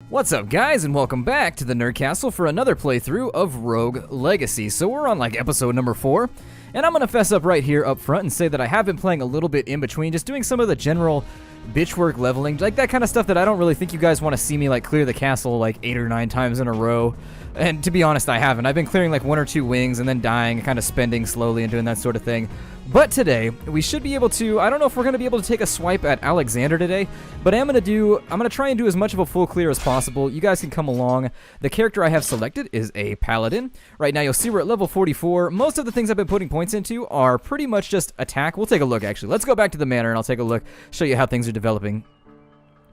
What's up, guys, and welcome back to the Nerd Castle for another playthrough of Rogue Legacy. So we're on like episode number 4, and I'm gonna fess up right here up front and say that I have been playing a little bit in between, just doing some of the general bitchwork leveling, like that kind of stuff that I don't really think you guys want to see me like clear the castle like 8 or 9 times in a row. And to be honest, I haven't. I've been clearing like 1 or 2 wings and then dying, kind of spending slowly and doing that sort of thing. But today, we should be able to, I don't know if we're going to be able to take a swipe at Alexander today, but I'm going to try and do as much of a full clear as possible. You guys can come along. The character I have selected is a paladin. Right now, you'll see we're at level 44. Most of the things I've been putting points into are pretty much just attack. We'll take a look, actually. Let's go back to the manor, and I'll take a look, show you how things are developing.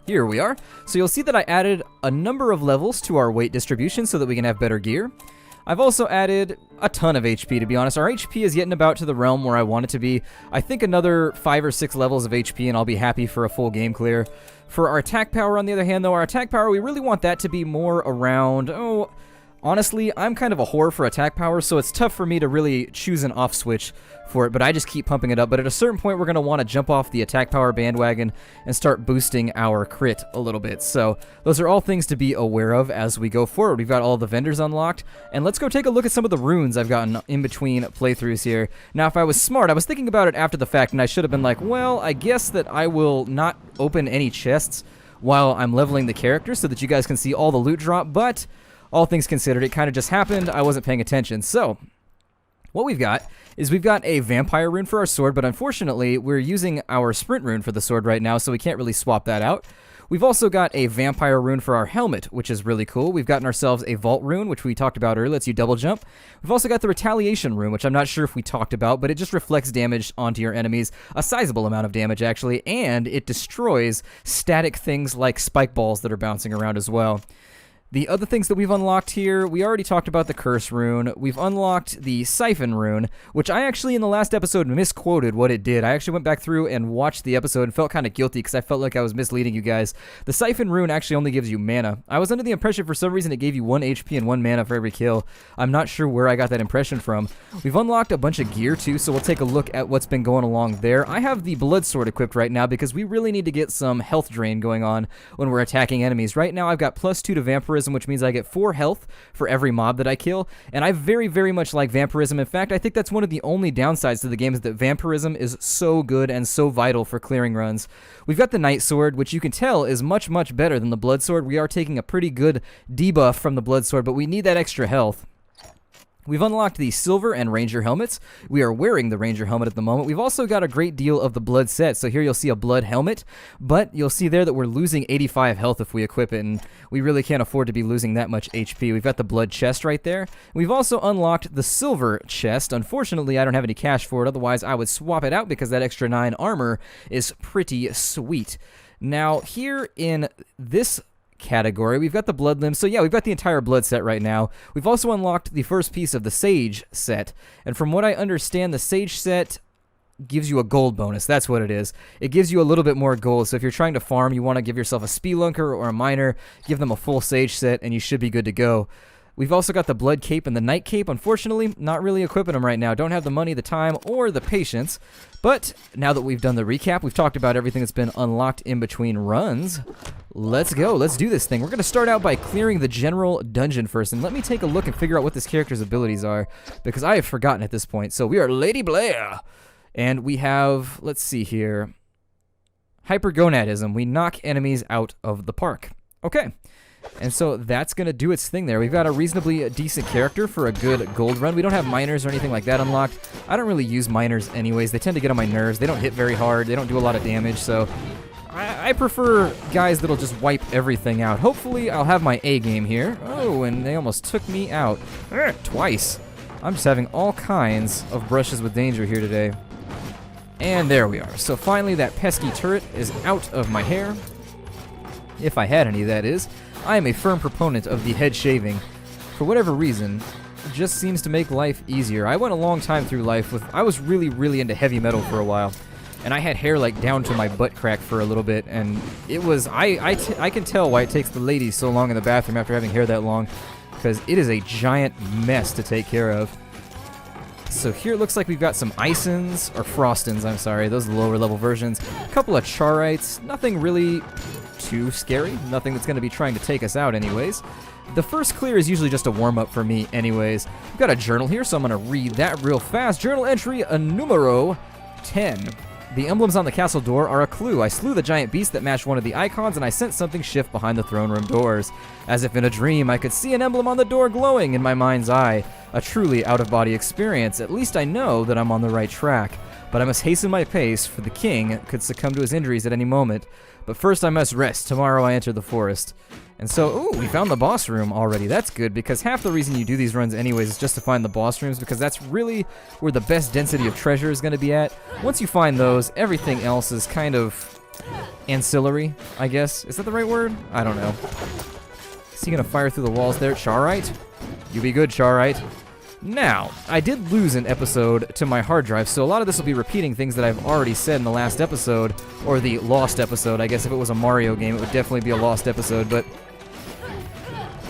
Here we are. So you'll see that I added a number of levels to our weight distribution so that we can have better gear. I've also added a ton of HP, to be honest. Our HP is getting about to the realm where I want it to be. I think another 5 or 6 levels of HP and I'll be happy for a full game clear. For our attack power, on the other hand, though, our attack power, we really want that to be more around, honestly, I'm kind of a whore for attack power, so it's tough for me to really choose an off switch for it, but I just keep pumping it up. But at a certain point, we're going to want to jump off the attack power bandwagon and start boosting our crit a little bit. So those are all things to be aware of as we go forward. We've got all the vendors unlocked, and let's go take a look at some of the runes I've gotten in between playthroughs here. Now, if I was smart, I was thinking about it after the fact, and I should have been like, well, I guess that I will not open any chests while I'm leveling the character so that you guys can see all the loot drop, but all things considered, it kind of just happened. I wasn't paying attention. So what we've got is we've got a vampire rune for our sword, but unfortunately, we're using our sprint rune for the sword right now, so we can't really swap that out. We've also got a vampire rune for our helmet, which is really cool. We've gotten ourselves a vault rune, which we talked about earlier, lets you double jump. We've also got the retaliation rune, which I'm not sure if we talked about, but it just reflects damage onto your enemies, a sizable amount of damage actually, and it destroys static things like spike balls that are bouncing around as well. The other things that we've unlocked here, we already talked about the curse rune. We've unlocked the siphon rune, which I actually in the last episode misquoted what it did. I actually went back through and watched the episode and felt kind of guilty because I felt like I was misleading you guys. The siphon rune actually only gives you mana. I was under the impression for some reason it gave you 1 HP and 1 mana for every kill. I'm not sure where I got that impression from. We've unlocked a bunch of gear too, so we'll take a look at what's been going along there. I have the blood sword equipped right now because we really need to get some health drain going on when we're attacking enemies. Right now I've got +2 to vampirism, which means I get 4 health for every mob that I kill, and I very, very much like vampirism. In fact, I think that's one of the only downsides to the game is that vampirism is so good and so vital for clearing runs. We've got the Night Sword, which you can tell is much, much better than the Blood Sword. We are taking a pretty good debuff from the Blood Sword, but we need that extra health. We've unlocked the Silver and Ranger helmets. We are wearing the Ranger helmet at the moment. We've also got a great deal of the Blood set. So here you'll see a Blood helmet, but you'll see there that we're losing 85 health if we equip it, and we really can't afford to be losing that much HP. We've got the Blood chest right there. We've also unlocked the Silver chest. Unfortunately, I don't have any cash for it. Otherwise, I would swap it out because that extra 9 armor is pretty sweet. Now, here in this category, we've got the blood limbs. So yeah, we've got the entire blood set right now. We've also unlocked the first piece of the sage set, and from what I understand, the sage set gives you a gold bonus. That's what it is. It gives you a little bit more gold, so if you're trying to farm, you want to give yourself a spelunker or a miner, give them a full sage set, and you should be good to go. We've also got the blood cape and the night cape. Unfortunately, not really equipping them right now. Don't have the money, the time, or the patience. But now that we've done the recap, we've talked about everything that's been unlocked in between runs. Let's go. Let's do this thing. We're going to start out by clearing the general dungeon first. And let me take a look and figure out what this character's abilities are, because I have forgotten at this point. So we are Lady Blair. And we have, let's see here, hypergonadism. We knock enemies out of the park. Okay. And so that's going to do its thing there. We've got a reasonably decent character for a good gold run. We don't have miners or anything like that unlocked. I don't really use miners anyways. They tend to get on my nerves. They don't hit very hard. They don't do a lot of damage. So I prefer guys that'll just wipe everything out. Hopefully I'll have my A game here. Oh, and they almost took me out. Twice. I'm just having all kinds of brushes with danger here today. And there we are. So finally that pesky turret is out of my hair. If I had any, that is. I am a firm proponent of the head shaving. For whatever reason, it just seems to make life easier. I went a long time through life I was really, really into heavy metal for a while. And I had hair like down to my butt crack for a little bit, and it was, I can tell why it takes the ladies so long in the bathroom after having hair that long, because it is a giant mess to take care of. So here it looks like we've got some Isons, or Frostons, I'm sorry, those are the lower level versions. A couple of Charites, nothing really too scary. Nothing that's going to be trying to take us out anyways. The first clear is usually just a warm-up for me anyways. We've got a journal here, so I'm going to read that real fast. Journal entry numero 10. The emblems on the castle door are a clue. I slew the giant beast that matched one of the icons, and I sent something shift behind the throne room doors. As if in a dream, I could see an emblem on the door glowing in my mind's eye. A truly out-of-body experience. At least I know that I'm on the right track. But I must hasten my pace, for the king could succumb to his injuries at any moment. But first I must rest. Tomorrow I enter the forest. And so, ooh, we found the boss room already. That's good, because half the reason you do these runs anyways is just to find the boss rooms, because that's really where the best density of treasure is going to be at. Once you find those, everything else is kind of ancillary, I guess. Is that the right word? I don't know. Is he going to fire through the walls there? Charite? You be good, Charite. Now, I did lose an episode to my hard drive, so a lot of this will be repeating things that I've already said in the last episode, or the lost episode. I guess if it was a Mario game, it would definitely be a lost episode, but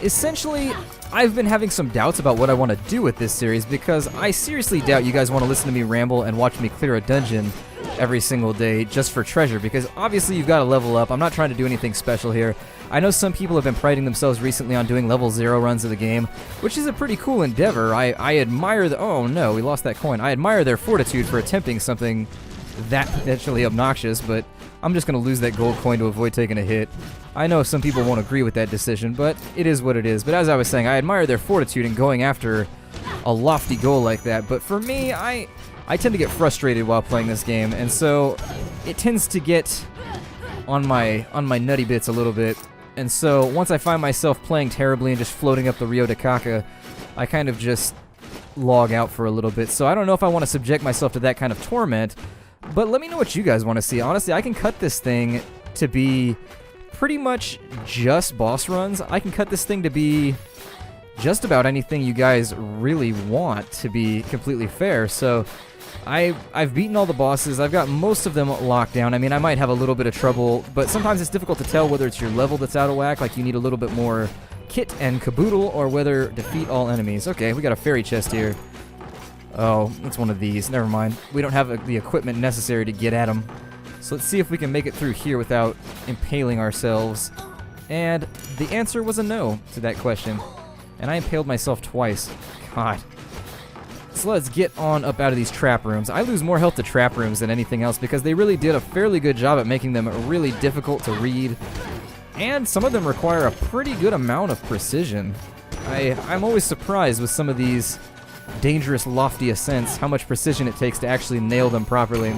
essentially, I've been having some doubts about what I want to do with this series, because I seriously doubt you guys want to listen to me ramble and watch me clear a dungeon every single day just for treasure, because obviously you've got to level up. I'm not trying to do anything special here. I know some people have been priding themselves recently on doing level 0 runs of the game, which is a pretty cool endeavor. I admire the... Oh no, we lost that coin. I admire their fortitude for attempting something that potentially obnoxious, but I'm just going to lose that gold coin to avoid taking a hit. I know some people won't agree with that decision, but it is what it is. But as I was saying, I admire their fortitude in going after a lofty goal like that. But for me, I tend to get frustrated while playing this game, and so it tends to get on my nutty bits a little bit. And so once I find myself playing terribly and just floating up the Rio de Caca, I kind of just log out for a little bit. So I don't know if I want to subject myself to that kind of torment, but let me know what you guys want to see. Honestly, I can cut this thing to be pretty much just boss runs. I can cut this thing to be just about anything you guys really want, to be completely fair. So I've beaten all the bosses. I've got most of them locked down. I mean, I might have a little bit of trouble, but sometimes it's difficult to tell whether it's your level that's out of whack, like you need a little bit more kit and caboodle, or whether defeat all enemies. Okay, we got a fairy chest here. Oh, it's one of these. Never mind. We don't have the equipment necessary to get at them. So let's see if we can make it through here without impaling ourselves. And the answer was a no to that question. And I impaled myself twice. God. So let's get on up out of these trap rooms. I lose more health to trap rooms than anything else, because they really did a fairly good job at making them really difficult to read. And some of them require a pretty good amount of precision. I'm always surprised with some of these dangerous, lofty ascents, how much precision it takes to actually nail them properly.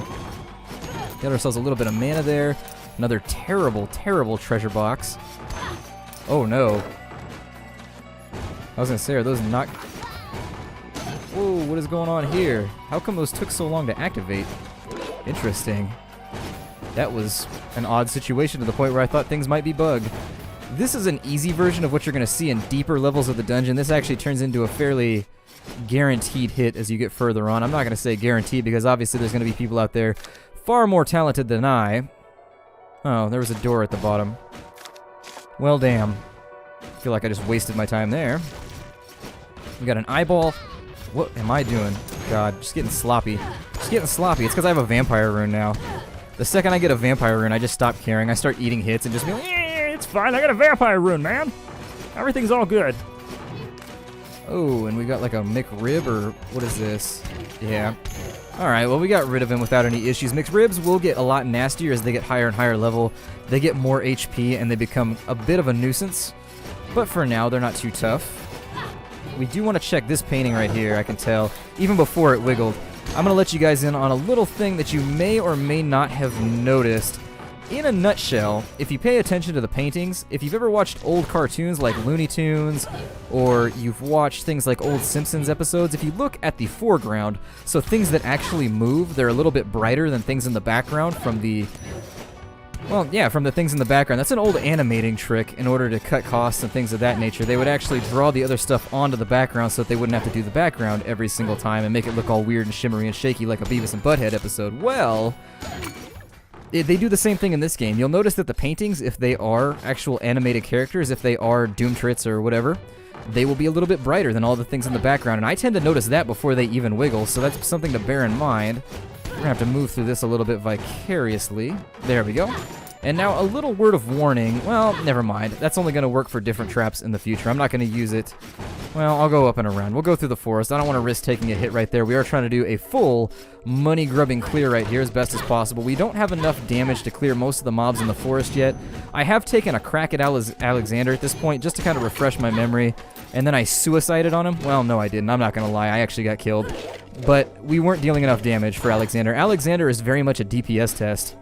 Got ourselves a little bit of mana there. Another terrible, terrible treasure box. Oh no. I was gonna say, are those not... Whoa, what is going on here? How come those took so long to activate? Interesting. That was an odd situation to the point where I thought things might be bugged. This is an easy version of what you're gonna see in deeper levels of the dungeon. This actually turns into a fairly guaranteed hit as you get further on. I'm not gonna say guaranteed, because obviously there's gonna be people out there far more talented than I. Oh, there was a door at the bottom. Well, damn. I feel like I just wasted my time there. We got an eyeball. What am I doing? God, just getting sloppy. Just getting sloppy. It's because I have a vampire rune now. The second I get a vampire rune, I just stop caring. I start eating hits and just be like, yeah, it's fine. I got a vampire rune, man. Everything's all good. Oh, and we got like a McRib, or what is this? Yeah. Alright, well, we got rid of him without any issues. McRibs will get a lot nastier as they get higher and higher level. They get more HP, and they become a bit of a nuisance. But for now, they're not too tough. We do want to check this painting right here, I can tell, even before it wiggled. I'm going to let you guys in on a little thing that you may or may not have noticed. In a nutshell, if you pay attention to the paintings, if you've ever watched old cartoons like Looney Tunes, or you've watched things like old Simpsons episodes, if you look at the foreground, so things that actually move, they're a little bit brighter than things in the background from the... Well, yeah, from the things in the background. That's an old animating trick in order to cut costs and things of that nature. They would actually draw the other stuff onto the background so that they wouldn't have to do the background every single time and make it look all weird and shimmery and shaky like a Beavis and Butthead episode. Well, they do the same thing in this game. You'll notice that the paintings, if they are actual animated characters, if they are Doomtrits or whatever, they will be a little bit brighter than all the things in the background. And I tend to notice that before they even wiggle, so that's something to bear in mind. We're going to have to move through this a little bit vicariously. There we go. And now a little word of warning. Well, never mind. That's only going to work for different traps in the future. I'm not going to use it. Well, I'll go up and around. We'll go through the forest. I don't want to risk taking a hit right there. We are trying to do a full money-grubbing clear right here as best as possible. We don't have enough damage to clear most of the mobs in the forest yet. I have taken a crack at Alexander at this point just to kind of refresh my memory. And then I suicided on him. Well, no, I didn't. I'm not going to lie. I actually got killed. But we weren't dealing enough damage for Alexander. Alexander is very much a DPS test.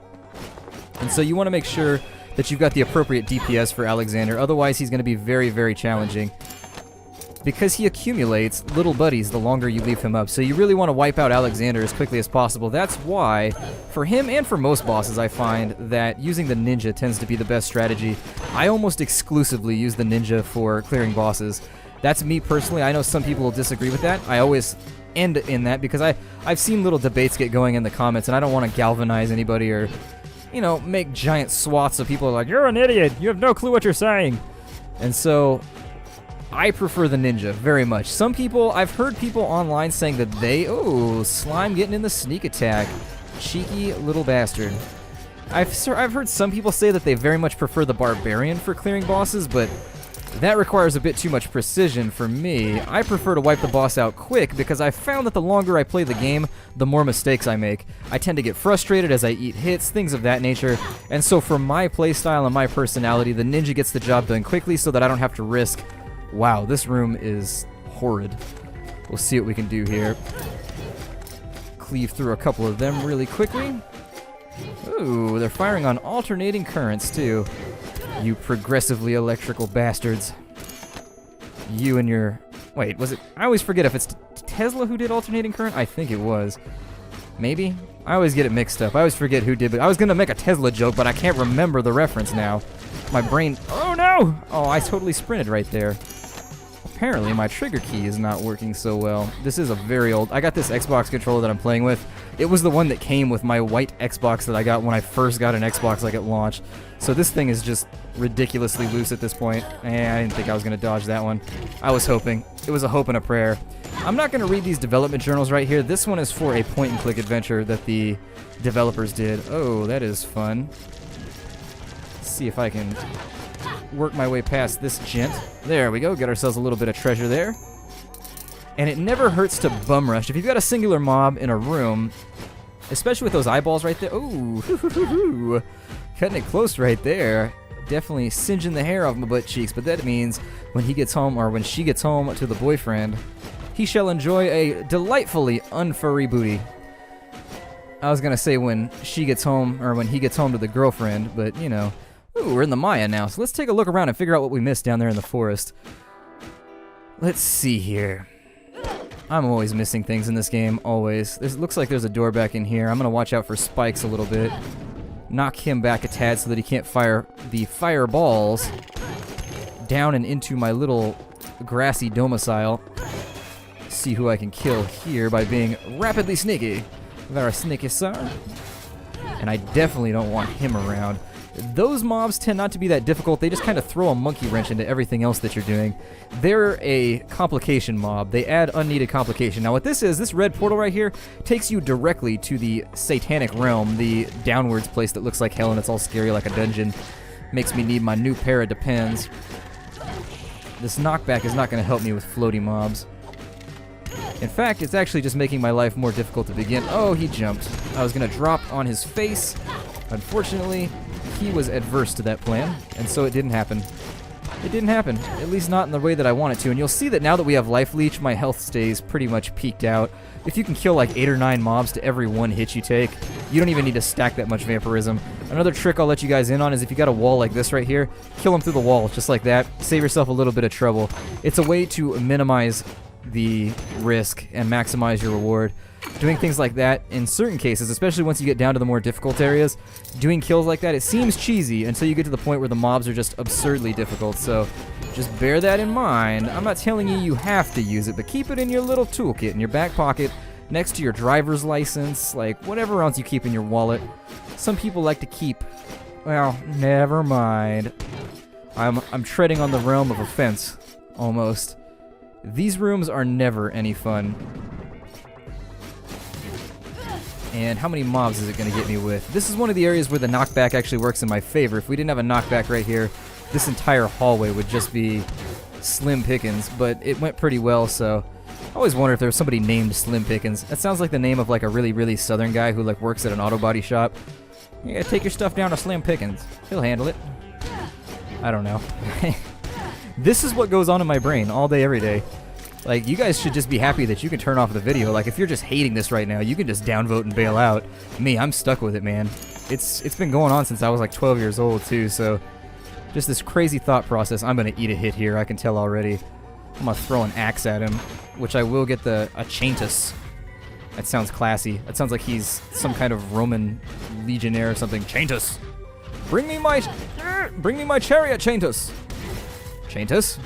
And so you want to make sure that you've got the appropriate DPS for Alexander. Otherwise, he's going to be very, very challenging. Because he accumulates little buddies the longer you leave him up. So you really want to wipe out Alexander as quickly as possible. That's why, for him and for most bosses, I find that using the ninja tends to be the best strategy. I almost exclusively use the ninja for clearing bosses. That's me personally. I know some people will disagree with that. I always end in that because I've seen little debates get going in the comments, and I don't want to galvanize anybody or, you know, make giant swaths of people like, you're an idiot, you have no clue what you're saying. And so I prefer the ninja very much. Some people, I've heard people online saying that Slime getting in the sneak attack. Cheeky little bastard. I've heard some people say that they very much prefer the barbarian for clearing bosses, but that requires a bit too much precision for me. I prefer to wipe the boss out quick because I've found that the longer I play the game, the more mistakes I make. I tend to get frustrated as I eat hits, things of that nature. And so for my playstyle and my personality, the ninja gets the job done quickly so that I don't have to risk. Wow, this room is horrid. We'll see what we can do here. Cleave through a couple of them really quickly. Ooh, they're firing on alternating currents too. You progressively electrical bastards. You and your... Wait, was it... I always forget if it's Tesla who did alternating current? I think it was. Maybe? I always get it mixed up. I always forget who did it. I was going to make a Tesla joke, but I can't remember the reference now. My brain... Oh, no! Oh, I totally sprinted right there. Apparently, my trigger key is not working so well. This is a very old... I got this Xbox controller that I'm playing with. It was the one that came with my white Xbox that I got when I first got an Xbox, like, at launch. So this thing is just ridiculously loose at this point. I didn't think I was going to dodge that one. I was hoping. It was a hope and a prayer. I'm not going to read these development journals right here. This one is for a point-and-click adventure that the developers did. Oh, that is fun. Let's see if I can work my way past this gent. There we go. Get ourselves a little bit of treasure there. And it never hurts to bum rush. If you've got a singular mob in a room, especially with those eyeballs right there. Ooh, cutting it close right there. Definitely singeing the hair off my butt cheeks, but that means when he gets home, or when she gets home to the boyfriend, he shall enjoy a delightfully unfurry booty. I was gonna say when she gets home, or when he gets home to the girlfriend, but you know. Ooh, we're in the Maya now, so let's take a look around and figure out what we missed down there in the forest. Let's see here. I'm always missing things in this game, always. It looks like there's a door back in here. I'm gonna watch out for spikes a little bit. Knock him back a tad so that he can't fire the fireballs down and into my little grassy domicile. See who I can kill here by being rapidly sneaky. Very sneaky, sir. And I definitely don't want him around. Those mobs tend not to be that difficult. They just kind of throw a monkey wrench into everything else that you're doing. They're a complication mob. They add unneeded complication. Now what this is, this red portal right here, takes you directly to the satanic realm, the downwards place that looks like hell and it's all scary like a dungeon. Makes me need my new pair of Depends. This knockback is not going to help me with floaty mobs. In fact, it's actually just making my life more difficult to begin. Oh, he jumped. I was going to drop on his face. Unfortunately, he was adverse to that plan, and so it didn't happen. It didn't happen, at least not in the way that I want it to, and you'll see that now that we have Life Leech, my health stays pretty much peaked out. If you can kill like 8 or 9 mobs to every one hit you take, you don't even need to stack that much vampirism. Another trick I'll let you guys in on is if you got a wall like this right here, kill them through the wall, just like that. Save yourself a little bit of trouble. It's a way to minimize the risk and maximize your reward. Doing things like that, in certain cases, especially once you get down to the more difficult areas, doing kills like that, it seems cheesy until you get to the point where the mobs are just absurdly difficult, so just bear that in mind. I'm not telling you you have to use it, but keep it in your little toolkit, in your back pocket, next to your driver's license, like whatever else you keep in your wallet. Some people like to keep, well, never mind. I'm treading on the realm of offense, almost. These rooms are never any fun. And how many mobs is it going to get me with? This is one of the areas where the knockback actually works in my favor. If we didn't have a knockback right here, this entire hallway would just be Slim Pickens, but it went pretty well, so I always wonder if there was somebody named Slim Pickens. That sounds like the name of like a really, really southern guy who like works at an auto body shop. You gotta take your stuff down to Slim Pickens. He'll handle it. I don't know. This is what goes on in my brain all day, every day. Like, you guys should just be happy that you can turn off the video. Like, if you're just hating this right now, you can just downvote and bail out. Me, I'm stuck with it, man. It's been going on since I was like 12 years old, too, so just this crazy thought process. I'm gonna eat a hit here, I can tell already. I'm gonna throw an axe at him, which I will get a Chaintus. That sounds classy. That sounds like he's some kind of Roman legionnaire or something. Chaintus! Bring me my chariot, Chaintus! Chaintus?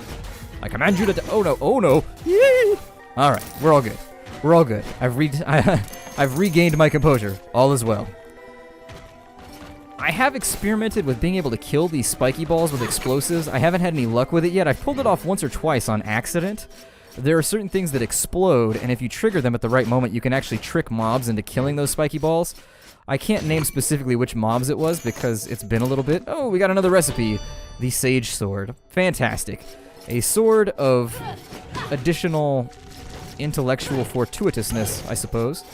I command you to... Oh no, oh no! Yee! Alright, we're all good. We're all good. I've regained my composure. All is well. I have experimented with being able to kill these spiky balls with explosives. I haven't had any luck with it yet. I've pulled it off once or twice on accident. There are certain things that explode, and if you trigger them at the right moment, you can actually trick mobs into killing those spiky balls. I can't name specifically which mobs it was because it's been a little bit. Oh, we got another recipe. The Sage Sword. Fantastic. A sword of additional intellectual fortuitousness, I suppose.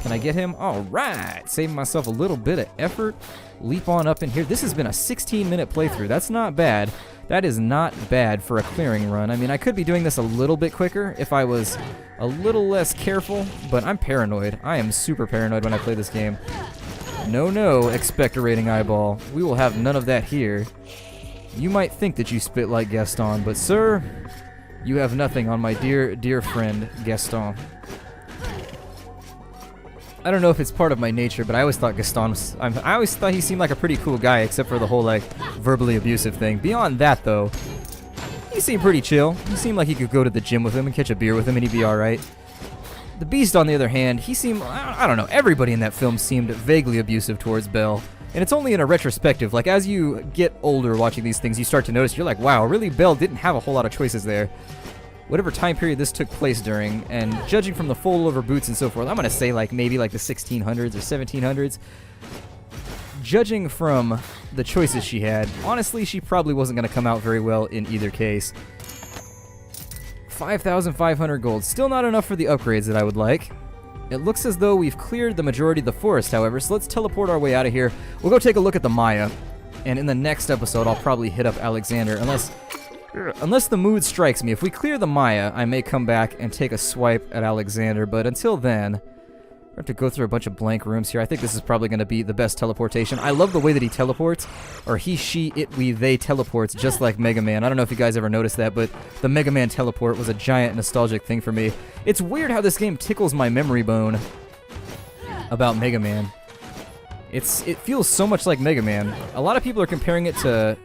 Can I get him? All right. Saving myself a little bit of effort. Leap on up in here. This has been a 16-minute playthrough. That's not bad. That is not bad for a clearing run. I mean, I could be doing this a little bit quicker if I was a little less careful, but I'm paranoid. I am super paranoid when I play this game. No, expectorating eyeball. We will have none of that here. You might think that you spit like Gaston, but sir, you have nothing on my dear, dear friend, Gaston. I don't know if it's part of my nature, but I always thought Gaston was... I always thought he seemed like a pretty cool guy, except for the whole, like, verbally abusive thing. Beyond that, though, he seemed pretty chill. He seemed like he could go to the gym with him and catch a beer with him, and he'd be alright. The Beast, on the other hand, he seemed... I don't know, everybody in that film seemed vaguely abusive towards Belle. And it's only in a retrospective. Like, as you get older watching these things, you start to notice, you're like, wow, really, Belle didn't have a whole lot of choices there. Whatever time period this took place during, and judging from the fold-over boots and so forth, I'm going to say, like, maybe, like, the 1600s or 1700s. Judging from the choices she had, honestly, she probably wasn't going to come out very well in either case. 5,500 gold. Still not enough for the upgrades that I would like. It looks as though we've cleared the majority of the forest, however, so let's teleport our way out of here. We'll go take a look at the Maya, and in the next episode, I'll probably hit up Alexander, unless the mood strikes me. If we clear the Maya, I may come back and take a swipe at Alexander, but until then, we have to go through a bunch of blank rooms here. I think this is probably going to be the best teleportation. I love the way that he teleports, or he, she, it, we, they teleports, just like Mega Man. I don't know if you guys ever noticed that, but the Mega Man teleport was a giant nostalgic thing for me. It's weird how this game tickles my memory bone about Mega Man. It feels so much like Mega Man. A lot of people are comparing it to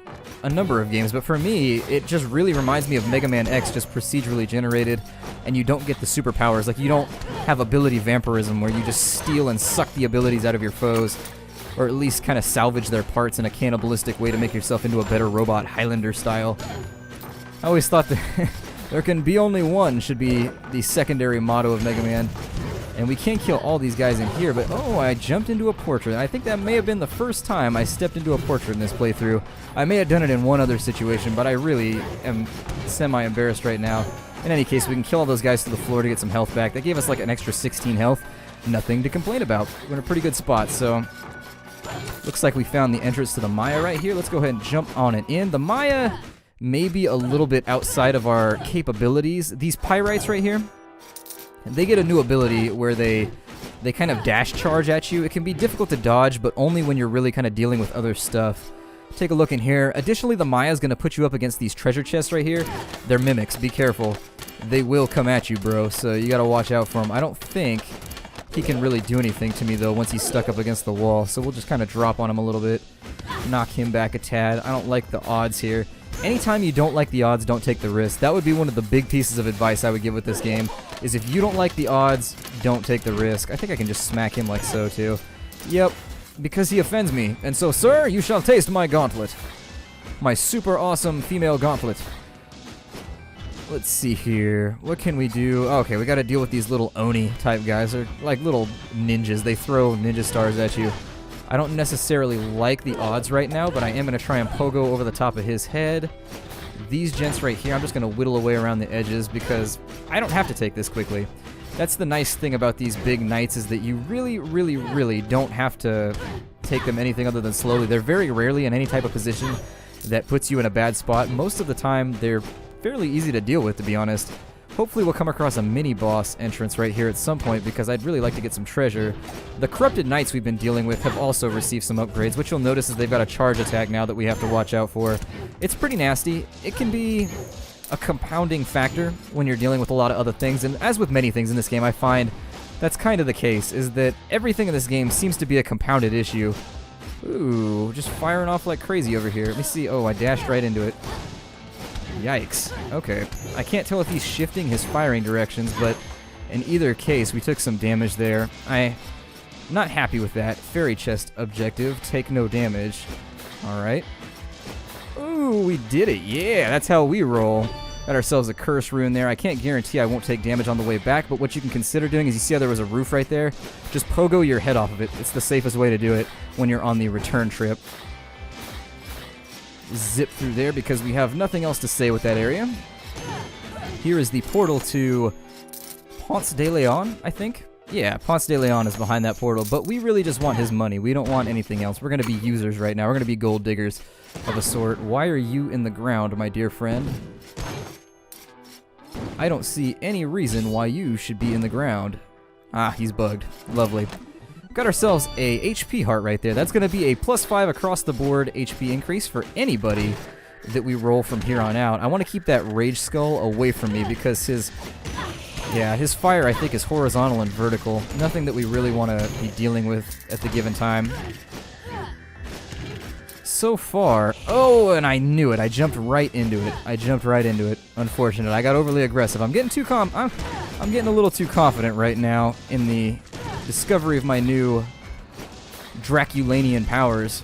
a number of games, but for me, it just really reminds me of Mega Man X, just procedurally generated, and you don't get the superpowers. Like, you don't have ability vampirism, where you just steal and suck the abilities out of your foes, or at least kind of salvage their parts in a cannibalistic way to make yourself into a better robot, Highlander style. I always thought that there can be only one should be the secondary motto of Mega Man. And we can't kill all these guys in here, but oh, I jumped into a portrait. I think that may have been the first time I stepped into a portrait in this playthrough. I may have done it in one other situation, but I really am semi-embarrassed right now. In any case, we can kill all those guys to the floor to get some health back. That gave us like an extra 16 health. Nothing to complain about. We're in a pretty good spot, so... Looks like we found the entrance to the Maya right here. Let's go ahead and jump on it in. The Maya may be a little bit outside of our capabilities. These pyrites right here, they get a new ability where they kind of dash charge at you. It can be difficult to dodge, but only when you're really kind of dealing with other stuff. Take a look in here. Additionally, the Maya is going to put you up against these treasure chests right here. They're mimics. Be careful. They will come at you, bro, so you got to watch out for them. I don't think he can really do anything to me, though, once he's stuck up against the wall, so we'll just kind of drop on him a little bit. Knock him back a tad. I don't like the odds here. Anytime you don't like the odds, don't take the risk. That would be one of the big pieces of advice I would give with this game, is if you don't like the odds, don't take the risk. I think I can just smack him like so, too. Yep, because he offends me. And so, sir, you shall taste my gauntlet. My super awesome female gauntlet. Let's see here. What can we do? Okay, we got to deal with these little Oni type guys. They're like little ninjas. They throw ninja stars at you. I don't necessarily like the odds right now, but I am going to try and pogo over the top of his head. These gents right here, I'm just going to whittle away around the edges because I don't have to take this quickly. That's the nice thing about these big knights is that you really don't have to take them anything other than slowly. They're very rarely in any type of position that puts you in a bad spot. Most of the time, they're fairly easy to deal with, to be honest. Hopefully we'll come across a mini-boss entrance right here at some point because I'd really like to get some treasure. The corrupted knights we've been dealing with have also received some upgrades, which you'll notice is they've got a charge attack now that we have to watch out for. It's pretty nasty. It can be a compounding factor when you're dealing with a lot of other things, and as with many things in this game, I find that's kind of the case, is that everything in this game seems to be a compounded issue. Ooh, just firing off like crazy over here. Let me see. Oh, I dashed right into it. Yikes. Okay. I can't tell if he's shifting his firing directions, but in either case, we took some damage there. I'm not happy with that. Fairy chest objective. Take no damage. Alright. Ooh, we did it. Yeah, that's how we roll. Got ourselves a curse rune there. I can't guarantee I won't take damage on the way back, but what you can consider doing is you see how there was a roof right there? Just pogo your head off of it. It's the safest way to do it when you're on the return trip. Zip through there because we have nothing else to say with that area. Here is the portal to Ponce de Leon, I think. Yeah, Ponce de Leon is behind that portal, but we really just want his money. We don't want anything else. We're going to be users right now. We're going to be gold diggers of a sort. Why are you in the ground, my dear friend? I don't see any reason why you should be in the ground. Ah, he's bugged. Lovely. Got ourselves a HP heart right there. That's going to be a +5 across the board HP increase for anybody that we roll from here on out. I want to keep that Rage Skull away from me because his fire I think is horizontal and vertical. Nothing that we really want to be dealing with at the given time. So far, oh, and I knew it. I jumped right into it. Unfortunate. I got overly aggressive. I'm getting I'm getting a little too confident right now in the discovery of my new Draculanian powers.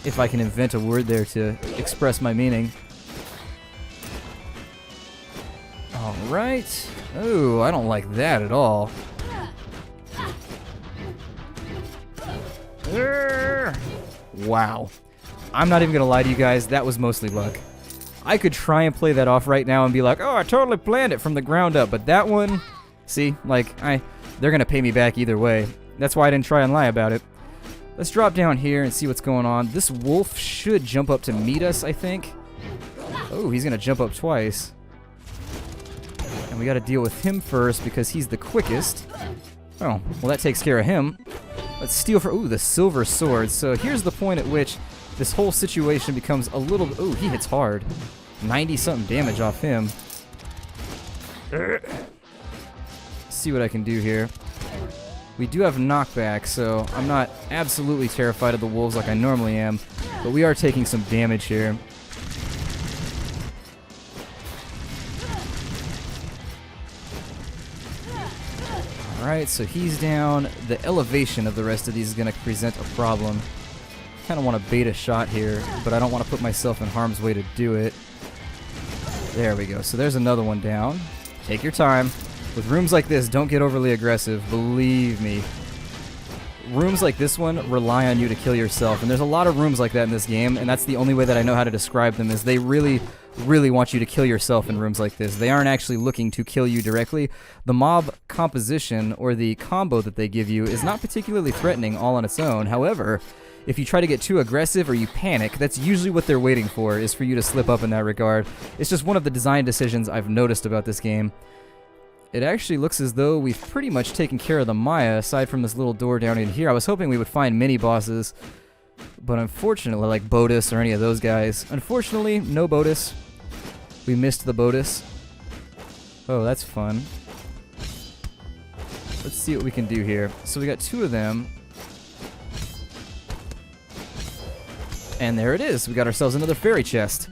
If I can invent a word there to express my meaning. Alright. Oh, I don't like that at all. Wow. I'm not even gonna lie to you guys, that was mostly luck. I could try and play that off right now and be like, oh, I totally planned it from the ground up, but that one, see, like, they're gonna pay me back either way. That's why I didn't try and lie about it. Let's drop down here and see what's going on. This wolf should jump up to meet us, I think. Oh, he's gonna jump up twice. And we gotta deal with him first because he's the quickest. Oh, well that takes care of him. Let's steal for, ooh, the silver sword. So here's the point at which this whole situation becomes a little, ooh, he hits hard. 90-something damage off him. See what I can do here. We do have knockback, so I'm not absolutely terrified of the wolves like I normally am, but we are taking some damage here. Alright, so he's down. The elevation of the rest of these is going to present a problem. Kind of want to bait a shot here, but I don't want to put myself in harm's way to do it. There we go. So there's another one down. Take your time. With rooms like this, don't get overly aggressive. Believe me. Rooms like this one rely on you to kill yourself, and there's a lot of rooms like that in this game, and that's the only way that I know how to describe them, is they really want you to kill yourself in rooms like this. They aren't actually looking to kill you directly. The mob composition, or the combo that they give you, is not particularly threatening all on its own. However, if you try to get too aggressive or you panic, that's usually what they're waiting for, is for you to slip up in that regard. It's just one of the design decisions I've noticed about this game. It actually looks as though we've pretty much taken care of the Maya, aside from this little door down in here. I was hoping we would find mini-bosses, but unfortunately, like Bodus or any of those guys. Unfortunately, no Bodus. We missed the Bodus. Oh, that's fun. Let's see what we can do here. So we got two of them. And there it is. We got ourselves another fairy chest.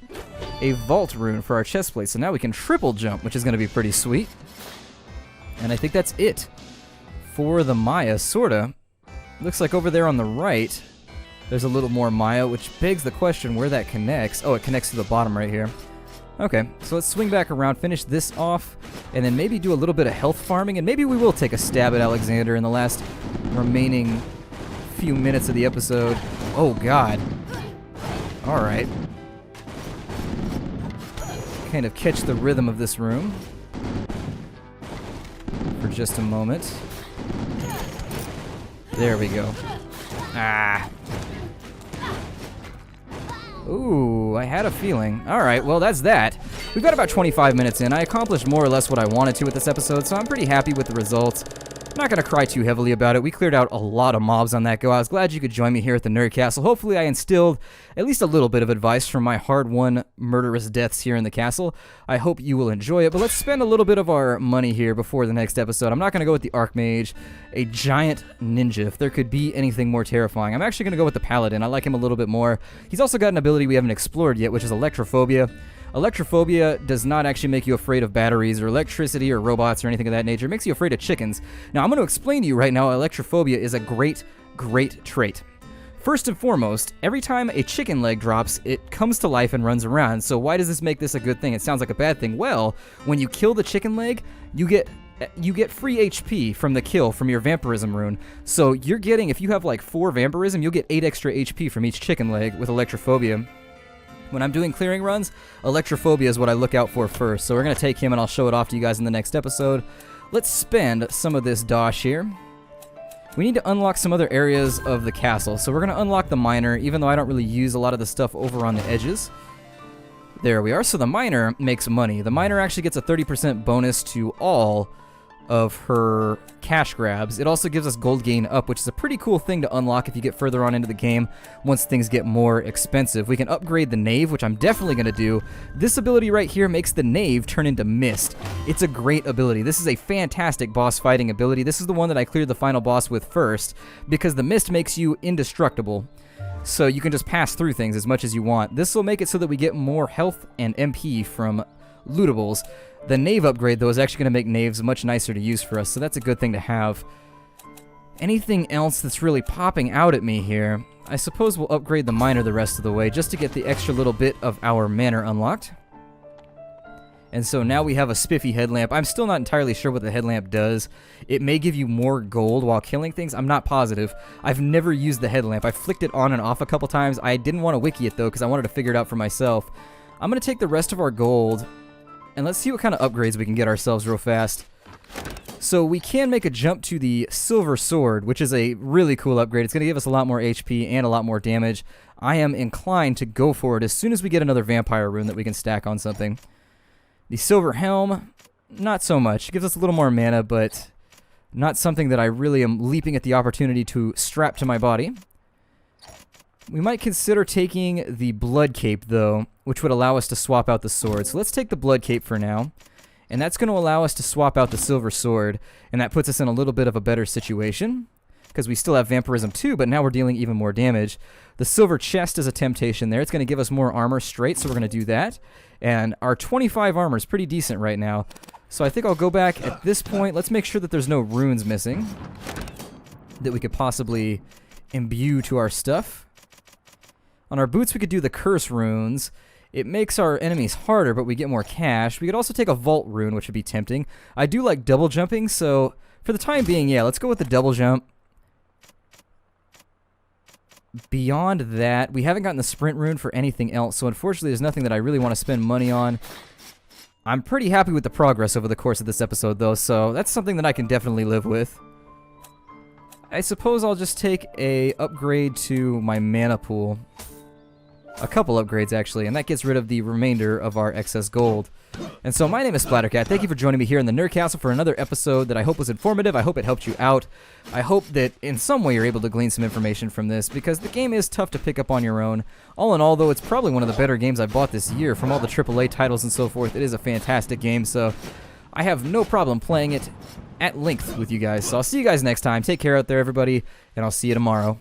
A vault rune for our chest plate. So now we can triple jump, which is going to be pretty sweet. And I think that's it for the Maya, sorta. Looks like over there on the right, there's a little more Maya, which begs the question where that connects. Oh, it connects to the bottom right here. Okay, so let's swing back around, finish this off, and then maybe do a little bit of health farming, and maybe we will take a stab at Alexander in the last remaining few minutes of the episode. Oh, God. Alright. Kind of catch the rhythm of this room for just a moment. There we go. Ah. Ooh, I had a feeling. Alright, well, that's that. We've got about 25 minutes in. I accomplished more or less what I wanted to with this episode, so I'm pretty happy with the results. I'm not going to cry too heavily about it. We cleared out a lot of mobs on that go. I was glad you could join me here at the Nerd Castle. Hopefully I instilled at least a little bit of advice from my hard-won murderous deaths here in the castle. I hope you will enjoy it, but let's spend a little bit of our money here before the next episode. I'm not going to go with the Archmage, a giant ninja, if there could be anything more terrifying. I'm actually going to go with the Paladin. I like him a little bit more. He's also got an ability we haven't explored yet, which is Electrophobia. Electrophobia does not actually make you afraid of batteries or electricity or robots or anything of that nature. It makes you afraid of chickens. Now, I'm going to explain to you right now, electrophobia is a great, great trait. First and foremost, every time a chicken leg drops, it comes to life and runs around. So why does this make this a good thing? It sounds like a bad thing. Well, when you kill the chicken leg, you get free HP from the kill from your vampirism rune. So you're getting, if you have like 4 vampirism, you'll get 8 extra HP from each chicken leg with electrophobia. When I'm doing clearing runs, electrophobia is what I look out for first. So we're going to take him and I'll show it off to you guys in the next episode. Let's spend some of this dosh here. We need to unlock some other areas of the castle. So we're going to unlock the miner, even though I don't really use a lot of the stuff over on the edges. There we are. So the miner makes money. The miner actually gets a 30% bonus to all of her cash grabs. It also gives us gold gain up, which is a pretty cool thing to unlock if you get further on into the game once things get more expensive. We can upgrade the Knave, which I'm definitely going to do. This ability right here makes the Knave turn into mist. It's a great ability. This is a fantastic boss fighting ability. This is the one that I cleared the final boss with first, because the mist makes you indestructible. So you can just pass through things as much as you want. This will make it so that we get more health and MP from lootables. The Knave upgrade, though, is actually going to make Knaves much nicer to use for us, so that's a good thing to have. Anything else that's really popping out at me here? I suppose we'll upgrade the miner the rest of the way, just to get the extra little bit of our manor unlocked. And so now we have a spiffy headlamp. I'm still not entirely sure what the headlamp does. It may give you more gold while killing things. I'm not positive. I've never used the headlamp. I flicked it on and off a couple times. I didn't want to wiki it, though, because I wanted to figure it out for myself. I'm going to take the rest of our gold, and let's see what kind of upgrades we can get ourselves real fast. So we can make a jump to the Silver Sword, which is a really cool upgrade. It's going to give us a lot more HP and a lot more damage. I am inclined to go for it as soon as we get another Vampire rune that we can stack on something. The Silver Helm, not so much. It gives us a little more mana, but not something that I really am leaping at the opportunity to strap to my body. We might consider taking the Blood Cape, though, which would allow us to swap out the sword. So let's take the Blood Cape for now. And that's going to allow us to swap out the Silver Sword. And that puts us in a little bit of a better situation, because we still have Vampirism too, but now we're dealing even more damage. The Silver Chest is a temptation there. It's going to give us more armor straight, so we're going to do that. And our 25 armor is pretty decent right now. So I think I'll go back at this point. Let's make sure that there's no runes missing that we could possibly imbue to our stuff. On our boots, we could do the Curse runes. It makes our enemies harder, but we get more cash. We could also take a Vault rune, which would be tempting. I do like double jumping, so for the time being, yeah, let's go with the double jump. Beyond that, we haven't gotten the Sprint rune for anything else, so unfortunately there's nothing that I really want to spend money on. I'm pretty happy with the progress over the course of this episode, though, so that's something that I can definitely live with. I suppose I'll just take a upgrade to my mana pool. A couple upgrades, actually, and that gets rid of the remainder of our excess gold. And so my name is Splattercat. Thank you for joining me here in the Nerd Castle for another episode that I hope was informative. I hope it helped you out. I hope that in some way you're able to glean some information from this, because the game is tough to pick up on your own. All in all, though, it's probably one of the better games I've bought this year. From all the AAA titles and so forth, it is a fantastic game, so I have no problem playing it at length with you guys. So I'll see you guys next time. Take care out there, everybody, and I'll see you tomorrow.